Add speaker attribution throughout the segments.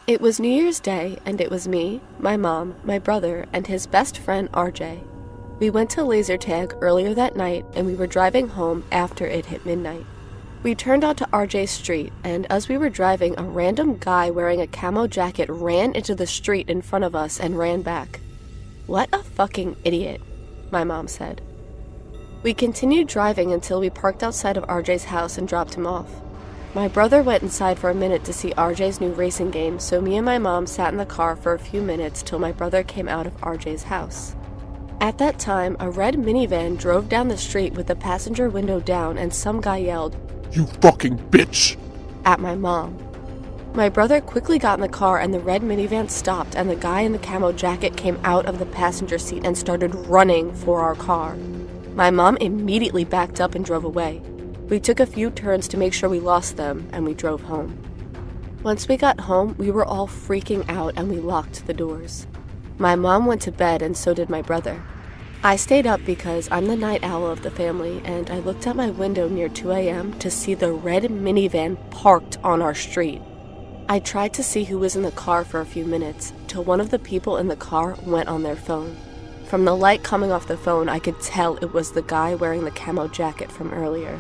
Speaker 1: It was New Year's Day, and it was me, my mom, my brother, and his best friend RJ. We went to laser tag earlier that night, and we were driving home after it hit midnight. We turned onto RJ's street, and as we were driving, a random guy wearing a camo jacket ran into the street in front of us and ran back. "What a fucking idiot," my mom said. We continued driving until we parked outside of RJ's house and dropped him off. My brother went inside for a minute to see RJ's new racing game, so me and my mom sat in the car for a few minutes till my brother came out of RJ's house. At that time, a red minivan drove down the street with the passenger window down, and some guy yelled,
Speaker 2: "You fucking bitch!"
Speaker 1: at my mom. My brother quickly got in the car and the red minivan stopped, and the guy in the camo jacket came out of the passenger seat and started running for our car. My mom immediately backed up and drove away. We took a few turns to make sure we lost them, and we drove home. Once we got home, we were all freaking out and we locked the doors. My mom went to bed and so did my brother. I stayed up because I'm the night owl of the family, and I looked out my window near 2 a.m. to see the red minivan parked on our street. I tried to see who was in the car for a few minutes, till one of the people in the car went on their phone. From the light coming off the phone, I could tell it was the guy wearing the camo jacket from earlier.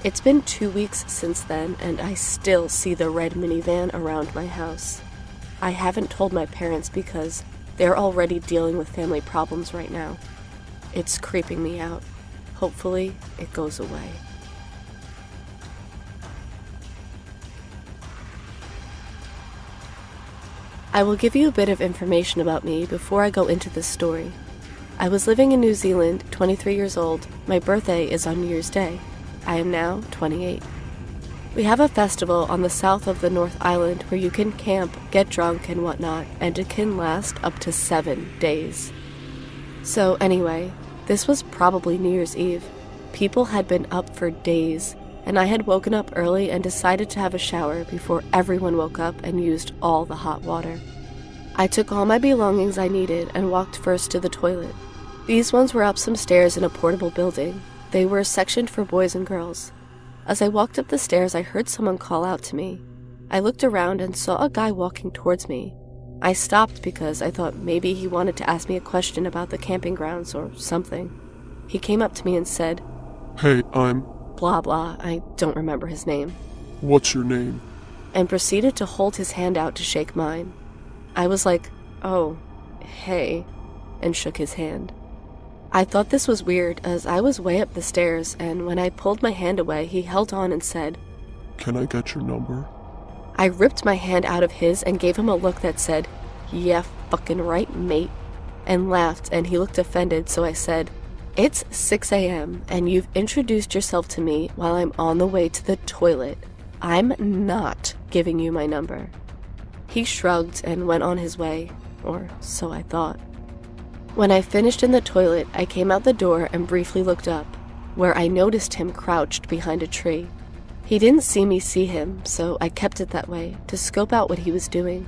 Speaker 1: It's been 2 weeks since then, and I still see the red minivan around my house. I haven't told my parents because they're already dealing with family problems right now. It's creeping me out. Hopefully, it goes away. I will give you a bit of information about me before I go into this story. I was living in New Zealand, 23 years old. My birthday is on New Year's Day. I am now 28. We have a festival on the south of the North Island where you can camp, get drunk, and whatnot, and it can last up to 7 days. So anyway, this was probably New Year's Eve. People had been up for days, and I had woken up early and decided to have a shower before everyone woke up and used all the hot water. I took all my belongings I needed and walked first to the toilet. These ones were up some stairs in a portable building. They were sectioned for boys and girls. As I walked up the stairs, I heard someone call out to me. I looked around and saw a guy walking towards me. I stopped because I thought maybe he wanted to ask me a question about the camping grounds or something. He came up to me and said,
Speaker 2: "Hey, I'm...
Speaker 1: blah blah, I don't remember his name,"
Speaker 2: What's your name?"
Speaker 1: and proceeded to hold his hand out to shake mine. I was like, "Oh, hey," and shook his hand. I thought this was weird as I was way up the stairs, and when I pulled my hand away, he held on and said,
Speaker 2: "Can I get your number?"
Speaker 1: I ripped my hand out of his and gave him a look that said, "Yeah, fucking right, mate," and laughed, and he looked offended, so I said, "It's 6 a.m., and you've introduced yourself to me while I'm on the way to the toilet. I'm not giving you my number." He shrugged and went on his way, or so I thought. When I finished in the toilet, I came out the door and briefly looked up, where I noticed him crouched behind a tree. He didn't see me see him, so I kept it that way, to scope out what he was doing.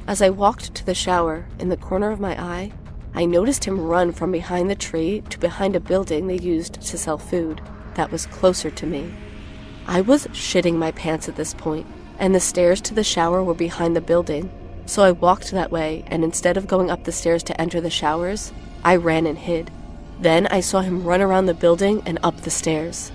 Speaker 1: As I walked to the shower, in the corner of my eye, I noticed him run from behind the tree to behind a building they used to sell food that was closer to me. I was shitting my pants at this point, and the stairs to the shower were behind the building, so I walked that way, and instead of going up the stairs to enter the showers, I ran and hid. Then I saw him run around the building and up the stairs.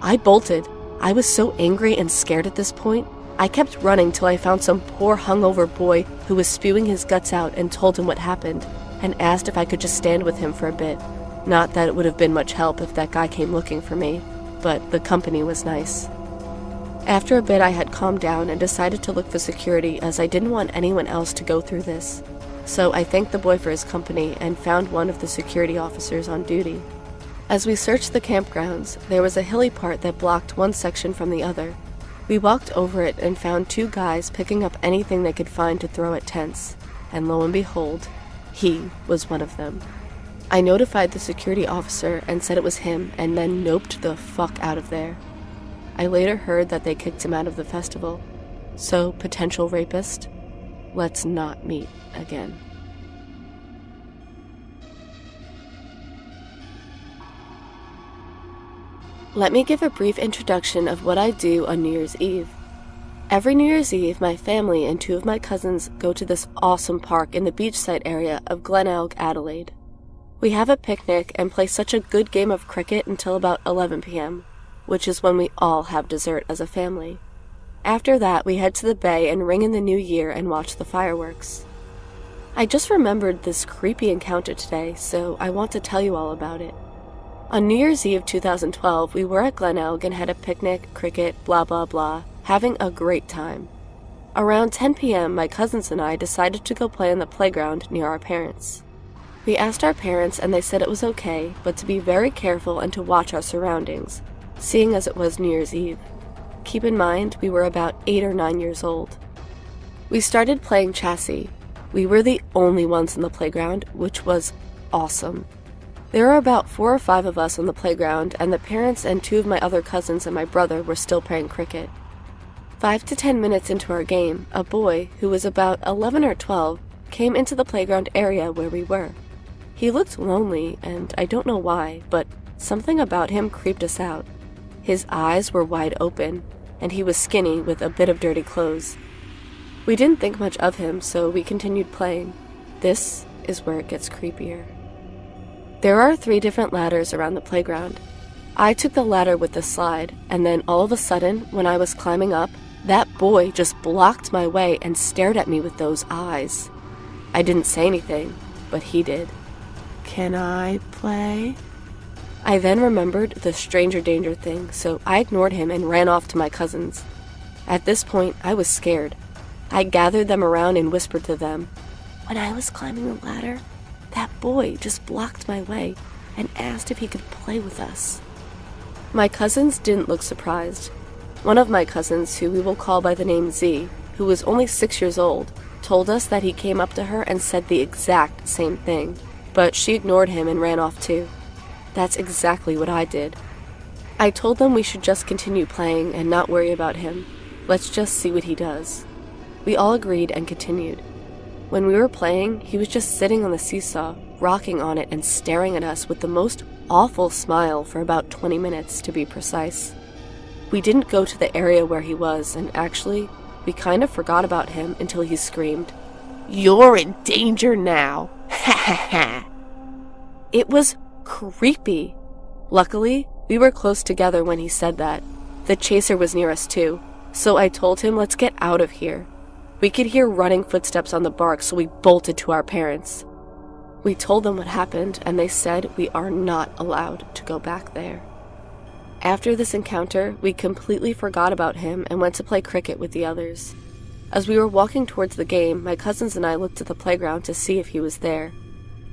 Speaker 1: I bolted. I was so angry and scared at this point. I kept running till I found some poor hungover boy who was spewing his guts out and told him what happened, and asked if I could just stand with him for a bit. Not that it would have been much help if that guy came looking for me, but the company was nice. After a bit, I had calmed down and decided to look for security as I didn't want anyone else to go through this. So I thanked the boy for his company and found one of the security officers on duty. As we searched the campgrounds, there was a hilly part that blocked one section from the other. We walked over it and found 2 guys picking up anything they could find to throw at tents, and lo and behold, he was one of them. I notified the security officer and said it was him, and then noped the fuck out of there. I later heard that they kicked him out of the festival. So, potential rapist, let's not meet again. Let me give a brief introduction of what I do on New Year's Eve. Every New Year's Eve, my family and two of my cousins go to this awesome park in the beachside area of Glenelg, Adelaide. We have a picnic and play such a good game of cricket until about 11 p.m., which is when we all have dessert as a family. After that, we head to the bay and ring in the new year and watch the fireworks. I just remembered this creepy encounter today, so I want to tell you all about it. On New Year's Eve 2012, we were at Glenelg and had a picnic, cricket, blah blah blah, having a great time. Around 10 p.m., my cousins and I decided to go play on the playground near our parents. We asked our parents and they said it was okay, but to be very careful and to watch our surroundings, seeing as it was New Year's Eve. Keep in mind, we were about 8 or 9 years old. We started playing chassis. We were the only ones in the playground, which was awesome. There were about 4 or 5 of us on the playground, and the parents and 2 of my other cousins and my brother were still playing cricket. 5 to 10 minutes into our game, a boy, who was about 11 or 12, came into the playground area where we were. He looked lonely, and I don't know why, but something about him creeped us out. His eyes were wide open, and he was skinny with a bit of dirty clothes. We didn't think much of him, so we continued playing. This is where it gets creepier. There are 3 different ladders around the playground. I took the ladder with the slide, and then all of a sudden, when I was climbing up, that boy just blocked my way and stared at me with those eyes. I didn't say anything, but he did. "Can I play?" I then remembered the stranger danger thing, so I ignored him and ran off to my cousins. At this point, I was scared. I gathered them around and whispered to them, "When I was climbing the ladder, that boy just blocked my way and asked if he could play with us." My cousins didn't look surprised. One of my cousins, who we will call by the name Z, who was only 6 years old, told us that he came up to her and said the exact same thing, but she ignored him and ran off too. That's exactly what I did. I told them we should just continue playing and not worry about him. Let's just see what he does. We all agreed and continued. When we were playing, he was just sitting on the seesaw, rocking on it and staring at us with the most awful smile for about 20 minutes, to be precise. We didn't go to the area where he was, and actually, we kind of forgot about him until he screamed, "You're in danger now! Ha ha ha!" It was creepy. Luckily, we were close together when he said that. The chaser was near us too, so I told him, "Let's get out of here." We could hear running footsteps on the bark, so we bolted to our parents. We told them what happened, and they said we are not allowed to go back there. After this encounter, we completely forgot about him and went to play cricket with the others. As we were walking towards the game, my cousins and I looked at the playground to see if he was there.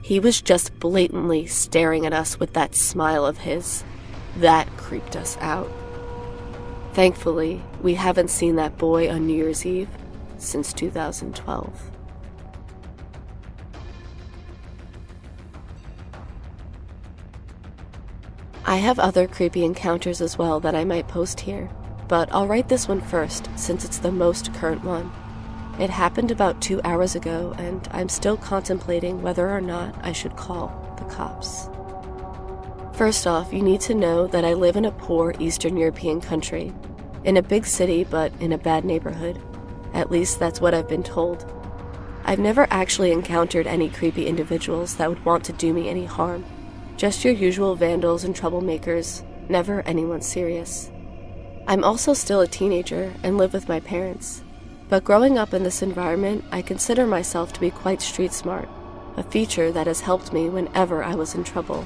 Speaker 1: He was just blatantly staring at us with that smile of his. That creeped us out. Thankfully, we haven't seen that boy on New Year's Eve since 2012. I have other creepy encounters as well that I might post here, but I'll write this one first since it's the most current one. It happened about 2 hours ago, and I'm still contemplating whether or not I should call the cops. First off, you need to know that I live in a poor Eastern European country, in a big city but in a bad neighborhood. At least that's what I've been told. I've never actually encountered any creepy individuals that would want to do me any harm. Just your usual vandals and troublemakers, never anyone serious. I'm also still a teenager and live with my parents. But growing up in this environment, I consider myself to be quite street smart, a feature that has helped me whenever I was in trouble.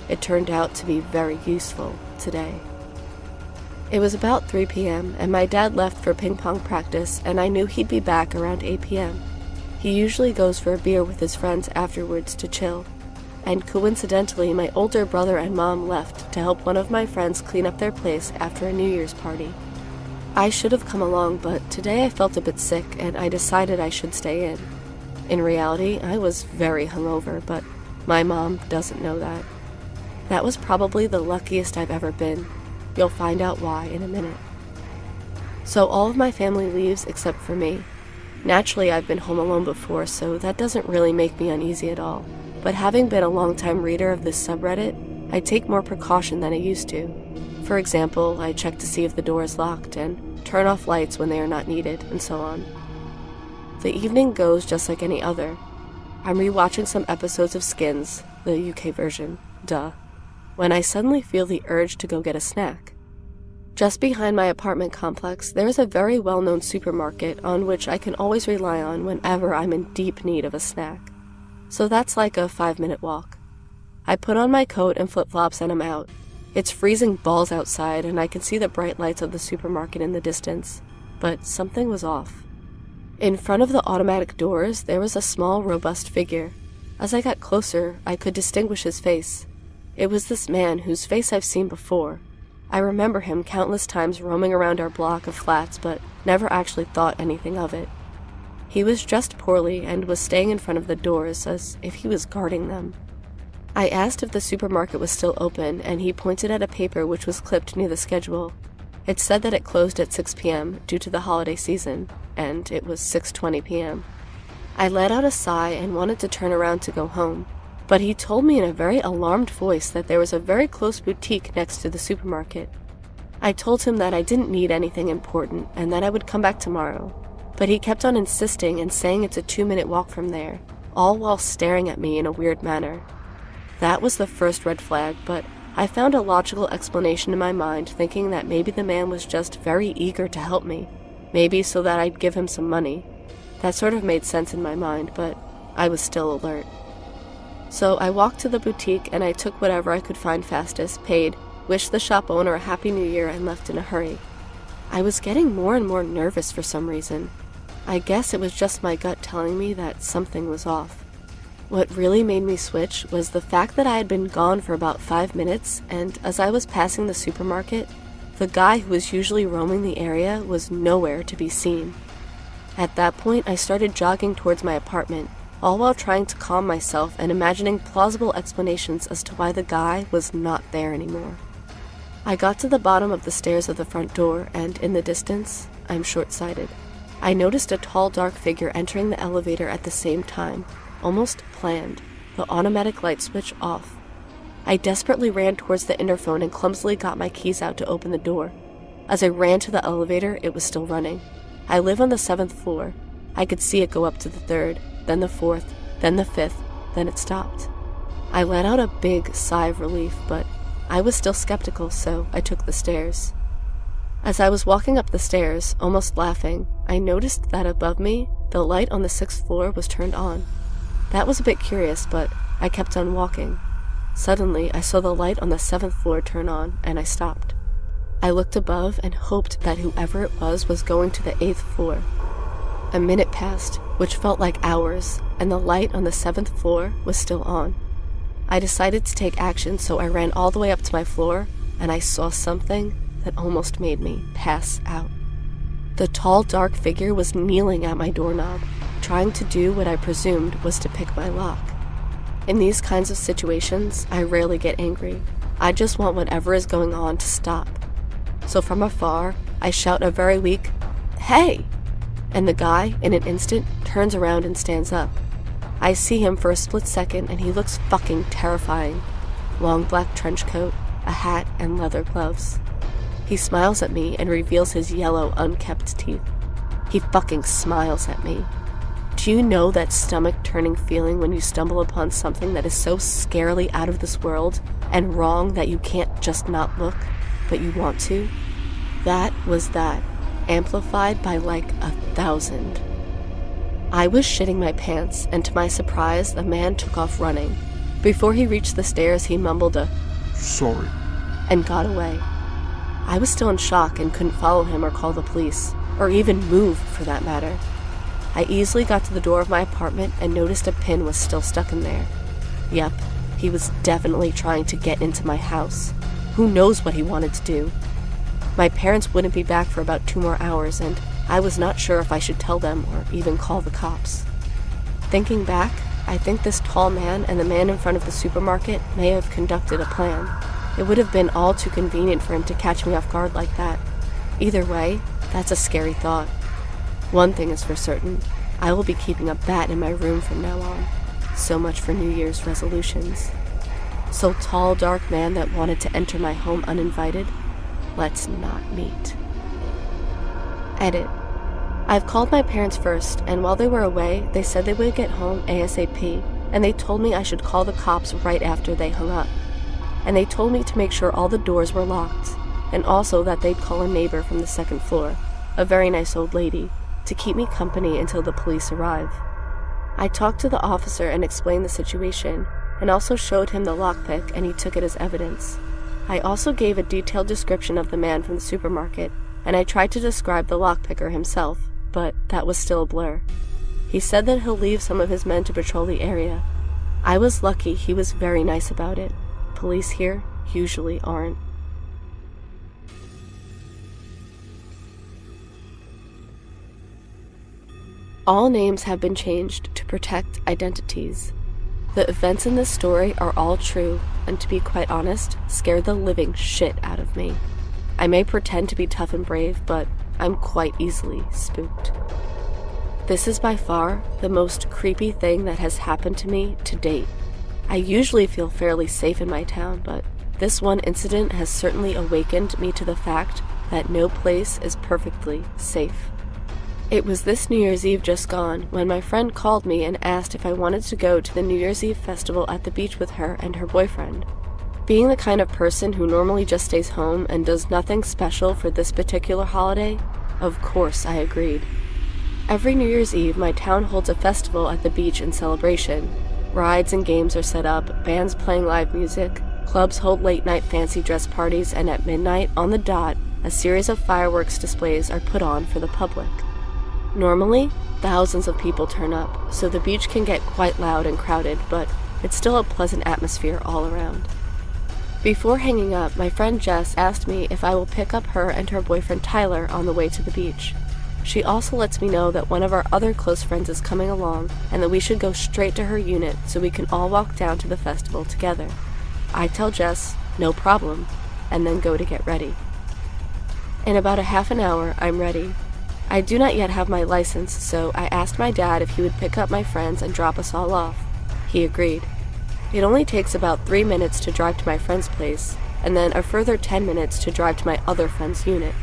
Speaker 1: It turned out to be very useful today. It was about 3 p.m. and my dad left for ping pong practice, and I knew he'd be back around 8 p.m. He usually goes for a beer with his friends afterwards to chill. And coincidentally, my older brother and mom left to help one of my friends clean up their place after a New Year's party. I should have come along, but today I felt a bit sick and I decided I should stay in. In reality, I was very hungover, but my mom doesn't know that. That was probably the luckiest I've ever been. You'll find out why in a minute. So all of my family leaves except for me. Naturally, I've been home alone before, so that doesn't really make me uneasy at all. But having been a long-time reader of this subreddit, I take more precaution than I used to. For example, I check to see if the door is locked, and turn off lights when they are not needed, and so on. The evening goes just like any other. I'm rewatching some episodes of Skins, the UK version, duh, when I suddenly feel the urge to go get a snack. Just behind my apartment complex, there is a very well-known supermarket on which I can always rely on whenever I'm in deep need of a snack. So that's like a 5-minute walk. I put on my coat and flip-flops and I'm out. It's freezing balls outside and I can see the bright lights of the supermarket in the distance, but something was off. In front of the automatic doors, there was a small, robust figure. As I got closer, I could distinguish his face. It was this man whose face I've seen before. I remember him countless times roaming around our block of flats, but never actually thought anything of it. He was dressed poorly and was staying in front of the doors as if he was guarding them. I asked if the supermarket was still open, and he pointed at a paper which was clipped near the schedule. It said that it closed at 6 p.m. due to the holiday season, and it was 6:20 p.m. I let out a sigh and wanted to turn around to go home, but he told me in a very alarmed voice that there was a very close boutique next to the supermarket. I told him that I didn't need anything important and that I would come back tomorrow, but he kept on insisting and saying it's a 2-minute walk from there, all while staring at me in a weird manner. That was the first red flag, but I found a logical explanation in my mind, thinking that maybe the man was just very eager to help me, maybe so that I'd give him some money. That sort of made sense in my mind, but I was still alert. So I walked to the boutique and I took whatever I could find fastest, paid, wished the shop owner a Happy New Year, and left in a hurry. I was getting more and more nervous for some reason. I guess it was just my gut telling me that something was off. What really made me switch was the fact that I had been gone for about 5 minutes, and as I was passing the supermarket, the guy who was usually roaming the area was nowhere to be seen. At that point, I started jogging towards my apartment, all while trying to calm myself and imagining plausible explanations as to why the guy was not there anymore. I got to the bottom of the stairs of the front door, and in the distance, I'm short-sighted, I noticed a tall, dark figure entering the elevator at the same time, almost planned, the automatic light switch off. I desperately ran towards the interphone and clumsily got my keys out to open the door. As I ran to the elevator, it was still running. I live on the 7th floor. I could see it go up to the 3rd, then the 4th, then the 5th, then it stopped. I let out a big sigh of relief, but I was still skeptical, so I took the stairs. As I was walking up the stairs, almost laughing, I noticed that above me, the light on the 6th floor was turned on. That was a bit curious, but I kept on walking. Suddenly, I saw the light on the 7th floor turn on, and I stopped. I looked above and hoped that whoever it was going to the 8th floor. A minute passed, which felt like hours, and the light on the 7th floor was still on. I decided to take action, so I ran all the way up to my floor, and I saw something that almost made me pass out. The tall, dark figure was kneeling at my doorknob, trying to do what I presumed was to pick my lock. In these kinds of situations, I rarely get angry. I just want whatever is going on to stop. So from afar, I shout a very weak, "Hey!" And the guy, in an instant, turns around and stands up. I see him for a split second and he looks fucking terrifying. Long black trench coat, a hat, and leather gloves. He smiles at me and reveals his yellow, unkept teeth. He fucking smiles at me. Do you know that stomach-turning feeling when you stumble upon something that is so scarily out of this world and wrong that you can't just not look, but you want to? That was that, amplified by like 1,000. I was shitting my pants, and to my surprise, the man took off running. Before he reached the stairs, he mumbled a
Speaker 2: Sorry.
Speaker 1: and got away. I was still in shock and couldn't follow him or call the police, or even move for that matter. I easily got to the door of my apartment and noticed a pin was still stuck in there. Yep, he was definitely trying to get into my house. Who knows what he wanted to do? My parents wouldn't be back for about 2 more hours, and I was not sure if I should tell them or even call the cops. Thinking back, I think this tall man and the man in front of the supermarket may have conducted a plan. It would have been all too convenient for him to catch me off guard like that. Either way, that's a scary thought. One thing is for certain, I will be keeping a bat in my room from now on. So much for New Year's resolutions. So tall, dark man that wanted to enter my home uninvited, let's not meet. Edit. I've called my parents first, and while they were away, they said they would get home ASAP, and they told me I should call the cops right after they hung up. And they told me to make sure all the doors were locked, and also that they'd call a neighbor from the second floor, a very nice old lady, to keep me company until the police arrive. I talked to the officer and explained the situation, and also showed him the lockpick, and he took it as evidence. I also gave a detailed description of the man from the supermarket, and I tried to describe the lockpicker himself, but that was still a blur. He said that he'll leave some of his men to patrol the area. I was lucky he was very nice about it. Police here usually aren't. All names have been changed to protect identities. The events in this story are all true, and to be quite honest, scared the living shit out of me. I may pretend to be tough and brave, but I'm quite easily spooked. This is by far the most creepy thing that has happened to me to date. I usually feel fairly safe in my town, but this one incident has certainly awakened me to the fact that no place is perfectly safe. It was this New Year's Eve just gone when my friend called me and asked if I wanted to go to the New Year's Eve festival at the beach with her and her boyfriend. Being the kind of person who normally just stays home and does nothing special for this particular holiday, of course I agreed. Every New Year's Eve, my town holds a festival at the beach in celebration. Rides and games are set up, bands playing live music, clubs hold late-night fancy dress parties, and at midnight, on the dot, a series of fireworks displays are put on for the public. Normally, thousands of people turn up, so the beach can get quite loud and crowded, but it's still a pleasant atmosphere all around. Before hanging up, my friend Jess asked me if I will pick up her and her boyfriend Tyler on the way to the beach. She also lets me know that one of our other close friends is coming along and that we should go straight to her unit so we can all walk down to the festival together. I tell Jess, no problem, and then go to get ready. In about a half an hour, I'm ready. I do not yet have my license, so I asked my dad if he would pick up my friends and drop us all off. He agreed. It only takes about 3 minutes to drive to my friend's place, and then a further 10 minutes to drive to my other friend's unit.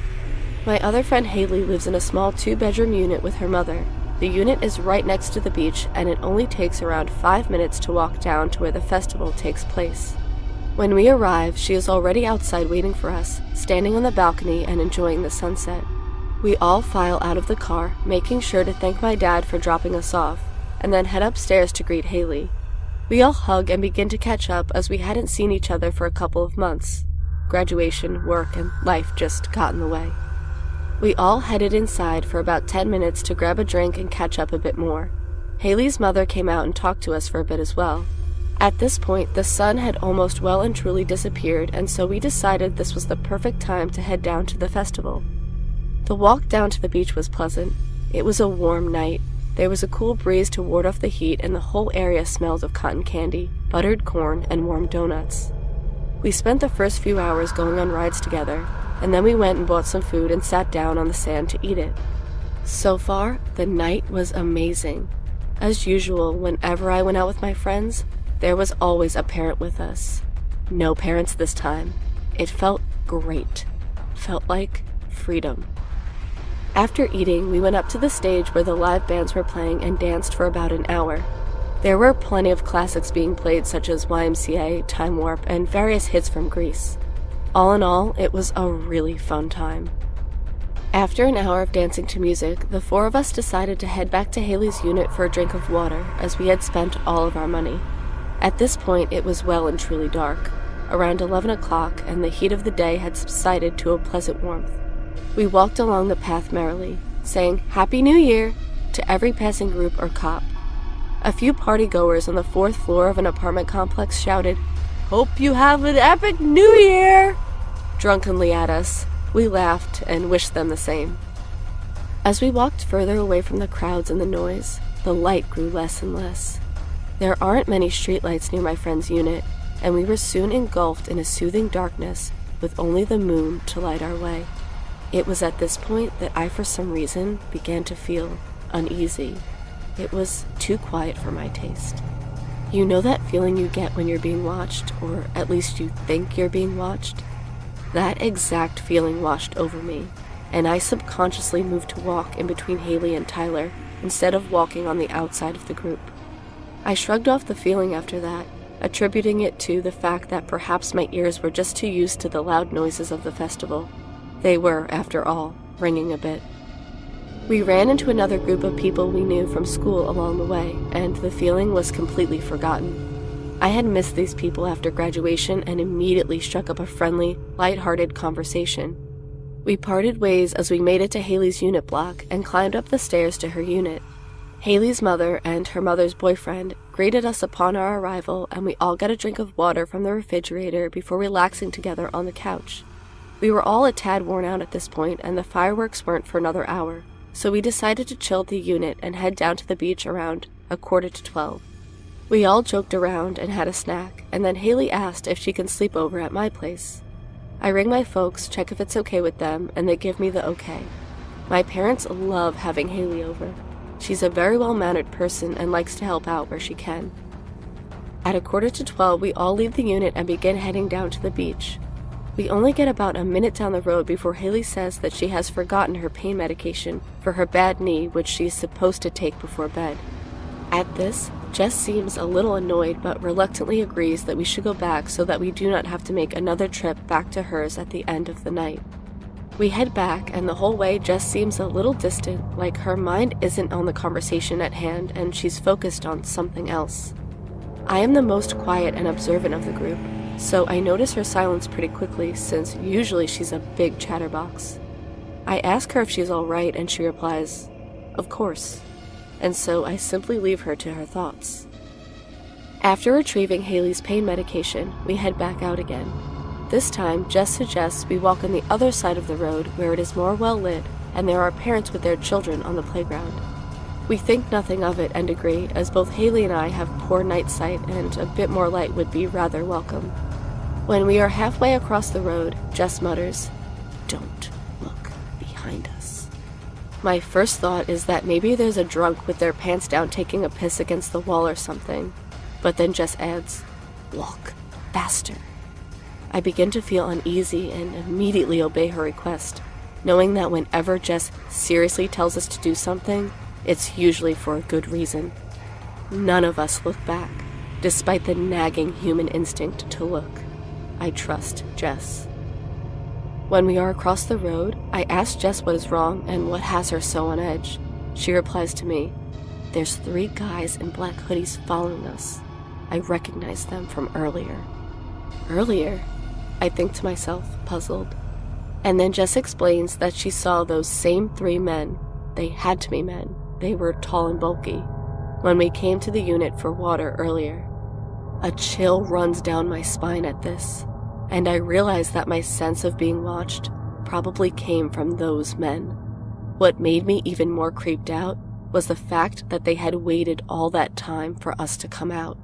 Speaker 1: My other friend Haley lives in a small 2-bedroom unit with her mother. The unit is right next to the beach, and it only takes around 5 minutes to walk down to where the festival takes place. When we arrive, she is already outside waiting for us, standing on the balcony and enjoying the sunset. We all file out of the car, making sure to thank my dad for dropping us off, and then head upstairs to greet Haley. We all hug and begin to catch up as we hadn't seen each other for a couple of months. Graduation, work, and life just got in the way. We all headed inside for about 10 minutes to grab a drink and catch up a bit more. Haley's mother came out and talked to us for a bit as well. At this point, the sun had almost well and truly disappeared, and so we decided this was the perfect time to head down to the festival. The walk down to the beach was pleasant. It was a warm night. There was a cool breeze to ward off the heat, and the whole area smelled of cotton candy, buttered corn, and warm donuts. We spent the first few hours going on rides together, and then we went and bought some food and sat down on the sand to eat it. So far, the night was amazing. As usual, whenever I went out with my friends, there was always a parent with us. No parents this time. It felt great. Felt like freedom. After eating, we went up to the stage where the live bands were playing and danced for about an hour. There were plenty of classics being played such as YMCA, Time Warp, and various hits from Grease. All in all, it was a really fun time. After an hour of dancing to music, the 4 of us decided to head back to Haley's unit for a drink of water, as we had spent all of our money. At this point, it was well and truly dark, around 11 o'clock, and the heat of the day had subsided to a pleasant warmth. We walked along the path merrily, saying Happy New Year to every passing group or cop. A few party-goers on the 4th floor of an apartment complex shouted, "Hope you have an epic New Year!" drunkenly at us. We laughed and wished them the same. As we walked further away from the crowds and the noise, the light grew less and less. There aren't many streetlights near my friend's unit, and we were soon engulfed in a soothing darkness with only the moon to light our way. It was at this point that I, for some reason, began to feel uneasy. It was too quiet for my taste. You know that feeling you get when you're being watched, or at least you think you're being watched? That exact feeling washed over me. and I subconsciously moved to walk in between Haley and Tyler instead of walking on the outside of the group. I shrugged off the feeling after that, attributing it to the fact that perhaps my ears were just too used to the loud noises of the festival. They were, after all, ringing a bit. We ran into another group of people we knew from school along the way, and the feeling was completely forgotten. I had missed these people after graduation and immediately struck up a friendly, light-hearted conversation. We parted ways as we made it to Haley's unit block and climbed up the stairs to her unit. Haley's mother and her mother's boyfriend greeted us upon our arrival, and we all got a drink of water from the refrigerator before relaxing together on the couch. We were all a tad worn out at this point, and the fireworks weren't for another hour, so we decided to chill the unit and head down to the beach around 11:45. We all joked around and had a snack, and then Haley asked if she can sleep over at my place. I ring my folks, check if it's okay with them, and they give me the okay. My parents love having Haley over. She's a very well-mannered person and likes to help out where she can. At 11:45, we all leave the unit and begin heading down to the beach. We only get about a minute down the road before Haley says that she has forgotten her pain medication for her bad knee, which she's supposed to take before bed. At this, Jess seems a little annoyed but reluctantly agrees that we should go back so that we do not have to make another trip back to hers at the end of the night. We head back, and the whole way Jess seems a little distant, like her mind isn't on the conversation at hand and she's focused on something else. I am the most quiet and observant of the group, so I notice her silence pretty quickly since usually she's a big chatterbox. I ask her if she's alright and she replies, "Of course," and so I simply leave her to her thoughts. After retrieving Haley's pain medication, we head back out again. This time, Jess suggests we walk on the other side of the road where it is more well lit and there are parents with their children on the playground. We think nothing of it and agree, as both Haley and I have poor night sight and a bit more light would be rather welcome. When we are halfway across the road, Jess mutters, "Don't look behind us." My first thought is that maybe there's a drunk with their pants down taking a piss against the wall or something, but then Jess adds, "Walk faster." I begin to feel uneasy and immediately obey her request, knowing that whenever Jess seriously tells us to do something, it's usually for a good reason. None of us look back, despite the nagging human instinct to look. I trust Jess. When we are across the road, I ask Jess what is wrong and what has her so on edge. She replies to me, "There's 3 guys in black hoodies following us. I recognize them from earlier." Earlier? I think to myself, puzzled. And then Jess explains that she saw those same 3 men. They had to be men. They were tall and bulky. When we came to the unit for water earlier. A chill runs down my spine at this, and I realize that my sense of being watched probably came from those men. What made me even more creeped out was the fact that they had waited all that time for us to come out.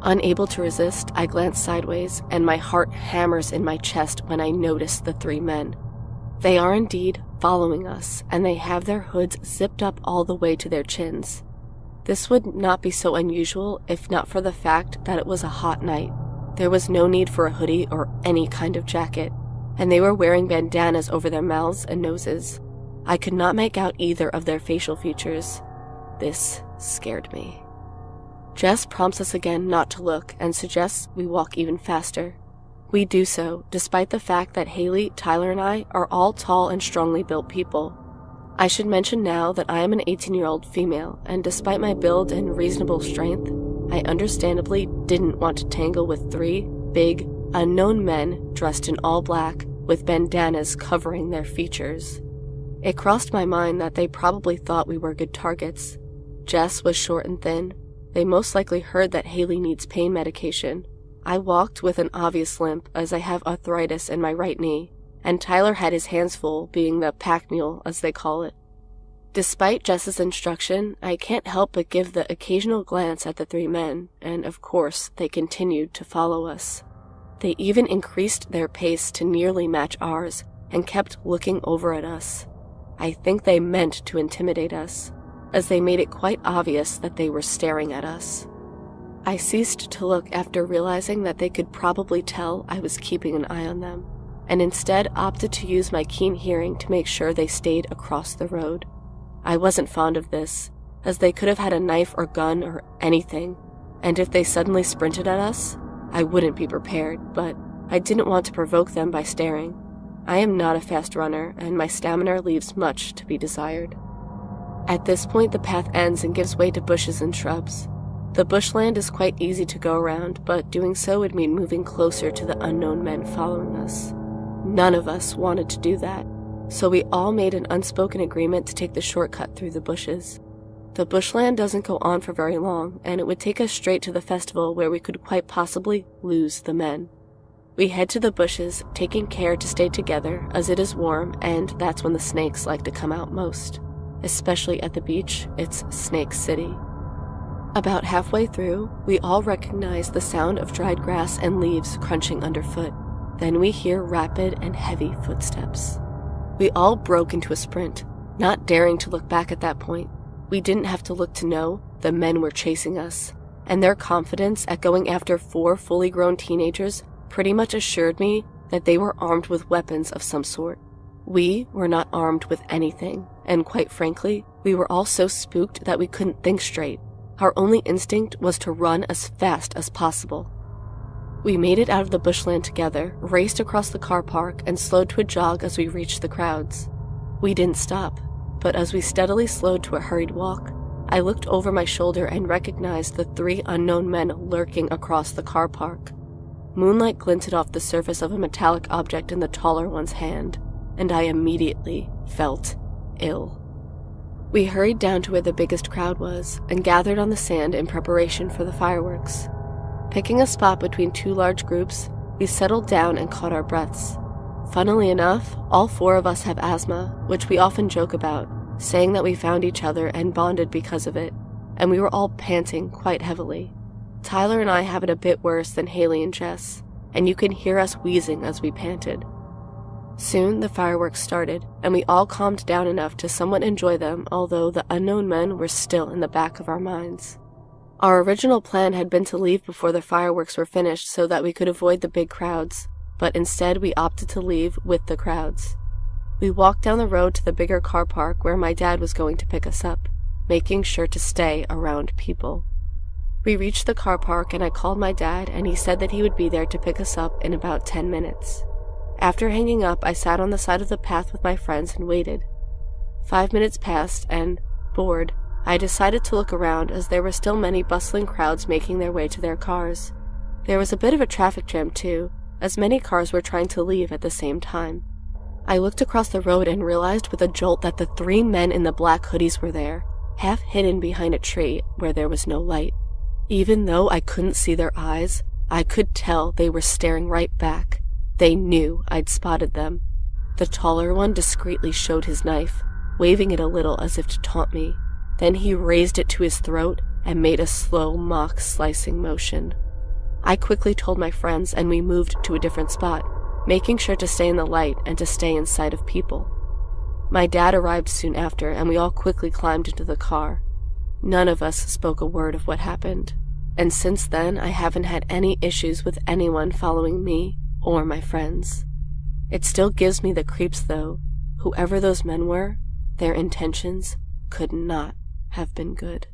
Speaker 1: Unable to resist, I glance sideways, and my heart hammers in my chest when I notice the 3 men. They are indeed following us, and they have their hoods zipped up all the way to their chins. This would not be so unusual if not for the fact that it was a hot night. There was no need for a hoodie or any kind of jacket, and they were wearing bandanas over their mouths and noses. I could not make out either of their facial features. This scared me. Jess prompts us again not to look and suggests we walk even faster. We do so, despite the fact that Haley, Tyler, and I are all tall and strongly built people. I should mention now that I am an 18-year-old female, and despite my build and reasonable strength, I understandably didn't want to tangle with 3 big, unknown men dressed in all black with bandanas covering their features. It crossed my mind that they probably thought we were good targets. Jess was short and thin. They most likely heard that Haley needs pain medication. I walked with an obvious limp as I have arthritis in my right knee, and Tyler had his hands full, being the pack mule, as they call it. Despite Jess's instruction, I can't help but give the occasional glance at the 3 men, and of course, they continued to follow us. They even increased their pace to nearly match ours, and kept looking over at us. I think they meant to intimidate us, as they made it quite obvious that they were staring at us. I ceased to look after realizing that they could probably tell I was keeping an eye on them, and instead opted to use my keen hearing to make sure they stayed across the road. I wasn't fond of this, as they could have had a knife or gun or anything, and if they suddenly sprinted at us, I wouldn't be prepared, but I didn't want to provoke them by staring. I am not a fast runner, and my stamina leaves much to be desired. At this point, the path ends and gives way to bushes and shrubs. The bushland is quite easy to go around, but doing so would mean moving closer to the unknown men following us. None of us wanted to do that, so we all made an unspoken agreement to take the shortcut through the bushes. The bushland doesn't go on for very long, and it would take us straight to the festival where we could quite possibly lose the men. We head to the bushes, taking care to stay together as it is warm, and that's when the snakes like to come out most. Especially at the beach, it's Snake City. About halfway through, we all recognize the sound of dried grass and leaves crunching underfoot. Then we hear rapid and heavy footsteps. We all broke into a sprint, not daring to look back at that point. We didn't have to look to know the men were chasing us, and their confidence at going after 4 fully grown teenagers pretty much assured me that they were armed with weapons of some sort. We were not armed with anything, and quite frankly, we were all so spooked that we couldn't think straight. Our only instinct was to run as fast as possible. We made it out of the bushland together, raced across the car park, and slowed to a jog as we reached the crowds. We didn't stop, but as we steadily slowed to a hurried walk, I looked over my shoulder and recognized the 3 unknown men lurking across the car park. Moonlight glinted off the surface of a metallic object in the taller one's hand, and I immediately felt ill. We hurried down to where the biggest crowd was and gathered on the sand in preparation for the fireworks. Picking a spot between 2 large groups, we settled down and caught our breaths. Funnily enough, all 4 of us have asthma, which we often joke about, saying that we found each other and bonded because of it, and we were all panting quite heavily. Tyler and I have it a bit worse than Haley and Jess, and you can hear us wheezing as we panted. Soon the fireworks started, and we all calmed down enough to somewhat enjoy them, although the unknown men were still in the back of our minds. Our original plan had been to leave before the fireworks were finished so that we could avoid the big crowds, but instead we opted to leave with the crowds. We walked down the road to the bigger car park where my dad was going to pick us up, making sure to stay around people. We reached the car park and I called my dad, and he said that he would be there to pick us up in about 10 minutes. After hanging up, I sat on the side of the path with my friends and waited. 5 minutes passed, and, bored, I decided to look around as there were still many bustling crowds making their way to their cars. There was a bit of a traffic jam too, as many cars were trying to leave at the same time. I looked across the road and realized with a jolt that the 3 men in the black hoodies were there, half hidden behind a tree where there was no light. Even though I couldn't see their eyes, I could tell they were staring right back. They knew I'd spotted them. The taller one discreetly showed his knife, waving it a little as if to taunt me. Then he raised it to his throat and made a slow mock slicing motion. I quickly told my friends and we moved to a different spot, making sure to stay in the light and to stay in sight of people. My dad arrived soon after and we all quickly climbed into the car. None of us spoke a word of what happened, and since then I haven't had any issues with anyone following me or my friends. It still gives me the creeps though. Whoever those men were, their intentions could not have been good.